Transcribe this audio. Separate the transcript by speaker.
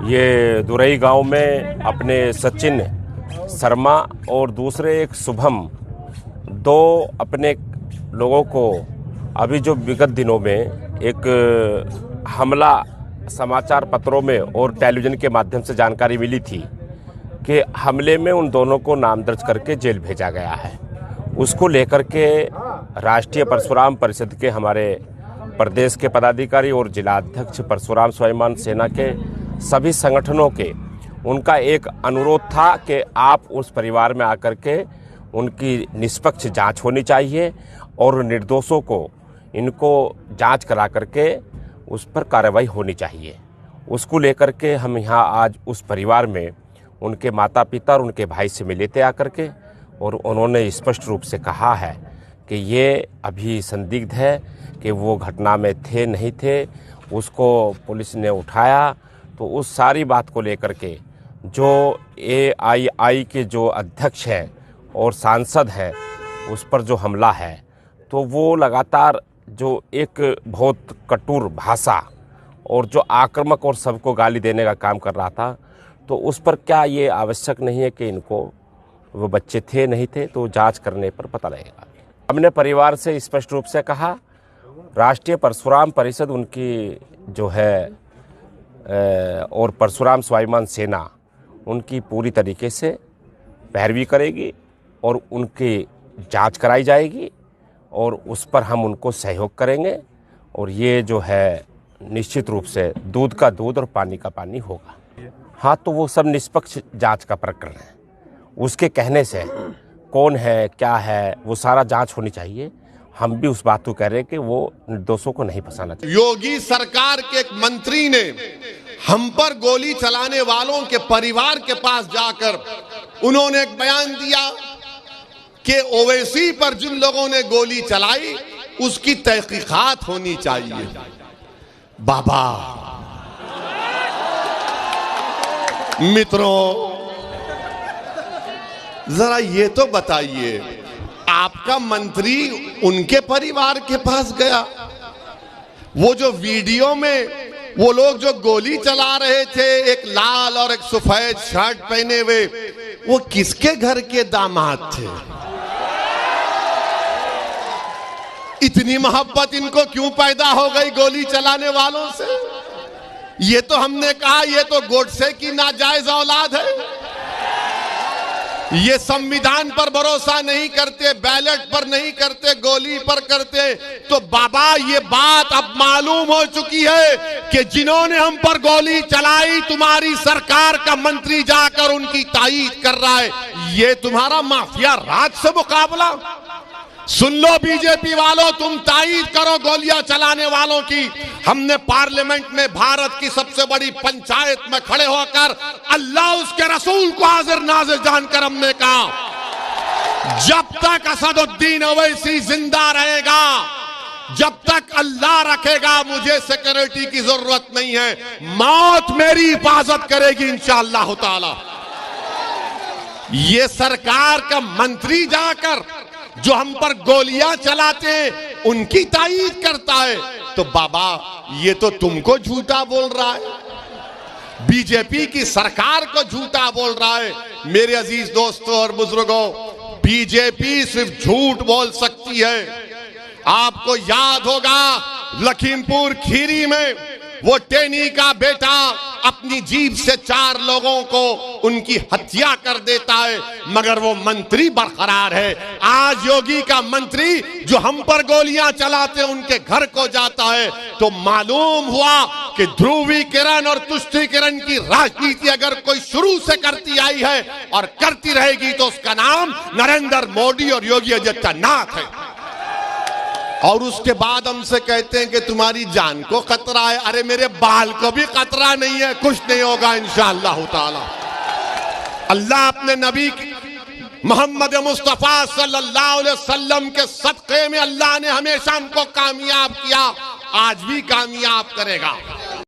Speaker 1: ये दुरई गांव में अपने सचिन शर्मा और दूसरे एक शुभम, दो अपने लोगों को अभी जो विगत दिनों में एक हमला समाचार पत्रों में और टेलीविज़न के माध्यम से जानकारी मिली थी कि हमले में उन दोनों को नाम दर्ज करके जेल भेजा गया है। उसको लेकर के राष्ट्रीय परशुराम परिषद के हमारे प्रदेश के पदाधिकारी और जिलाध्यक्ष परशुराम स्वाभिमान सेना के सभी संगठनों के उनका एक अनुरोध था कि आप उस परिवार में आकर के उनकी निष्पक्ष जांच होनी चाहिए और निर्दोषों को इनको जांच करा करके उस पर कार्रवाई होनी चाहिए। उसको लेकर के हम यहाँ आज उस परिवार में उनके माता पिता और उनके भाई से मिले थे आकर के, और उन्होंने स्पष्ट रूप से कहा है कि ये अभी संदिग्ध है कि वो घटना में थे नहीं थे। उसको पुलिस ने उठाया तो उस सारी बात को लेकर के जो AII के जो अध्यक्ष हैं और सांसद हैं उस पर जो हमला है, तो वो लगातार जो एक बहुत कटुर भाषा और जो आक्रामक और सबको गाली देने का काम कर रहा था, तो उस पर क्या ये आवश्यक नहीं है कि इनको वो बच्चे थे नहीं थे, तो जांच करने पर पता लगेगा। हमने परिवार से स्पष्ट रूप से कहा, राष्ट्रीय परशुराम परिषद उनकी जो है और परशुराम स्वाभिमान सेना उनकी पूरी तरीके से पैरवी करेगी और उनकी जांच कराई जाएगी और उस पर हम उनको सहयोग करेंगे, और ये जो है निश्चित रूप से दूध का दूध और पानी का पानी होगा। हाँ, तो वो सब निष्पक्ष जांच का प्रकरण है। उसके कहने से कौन है क्या है वो सारा जांच होनी चाहिए। हम भी उस बात को कह रहे हैं कि वो निर्दोषों को नहीं फंसाना चाहिए।
Speaker 2: योगी सरकार के एक मंत्री ने हम पर गोली चलाने वालों के परिवार के पास जाकर उन्होंने एक बयान दिया कि ओवैसी पर जिन लोगों ने गोली चलाई उसकी तहकीकात होनी चाहिए। बाबा मित्रों, जरा ये तो बताइए, आपका मंत्री उनके परिवार के पास गया? वो जो वीडियो में वो लोग जो गोली चला रहे थे, एक लाल और एक सफेद शर्ट पहने हुए, वो किसके घर के दामाद थे? इतनी मोहब्बत इनको क्यों पैदा हो गई गोली चलाने वालों से? ये तो हमने कहा ये तो गोडसे की नाजायज औलाद है। ये संविधान पर भरोसा नहीं करते, बैलेट पर नहीं करते, गोली पर करते। तो बाबा ये बात अब मालूम हो चुकी है कि जिन्होंने हम पर गोली चलाई तुम्हारी सरकार का मंत्री जाकर उनकी तायीद कर रहा है। ये तुम्हारा माफिया राज से मुकाबला? सुन लो बीजेपी वालों, तुम तायीद करो गोलियां चलाने वालों की। हमने पार्लियामेंट में भारत की सबसे बड़ी पंचायत में खड़े होकर अल्लाह उसके रसूल को हाजिर नाजिर जानकर हमने कहा, जब तक असदुद्दीन ओवैसी जिंदा रहेगा, जब तक अल्लाह रखेगा, मुझे सिक्योरिटी की जरूरत नहीं है। मौत मेरी हिफाजत करेगी इंशाअल्लाह ताला। ये सरकार का मंत्री जाकर जो हम पर गोलियां चलाते हैं उनकी तायीद करता है, तो बाबा ये तो तुमको झूठा बोल रहा है, बीजेपी की सरकार को झूठा बोल रहा है। मेरे अजीज दोस्तों और बुजुर्गों, बीजेपी सिर्फ झूठ बोल सकती है। आपको याद होगा लखीमपुर खीरी में वो टेनी का बेटा अपनी जीभ से 4 लोगों को उनकी हत्या कर देता है, मगर वो मंत्री बरकरार है। आज योगी का मंत्री जो हम पर गोलियां चलाते हैं उनके घर को जाता है, तो मालूम हुआ कि ध्रुवीकरण और तुष्टीकरण की राजनीति अगर कोई शुरू से करती आई है और करती रहेगी तो उसका नाम नरेंद्र मोदी और योगी आदित्यनाथ है। और उसके बाद हमसे कहते हैं कि तुम्हारी जान को खतरा है। अरे मेरे बाल को भी खतरा नहीं है, कुछ नहीं होगा इंशाअल्लाह ताला। अल्लाह अपने नबी मोहम्मद मुस्तफा सल्लल्लाहु अलैहि वसल्लम के सदक़े में अल्लाह ने हमेशा हमको कामयाब किया, आज भी कामयाब करेगा।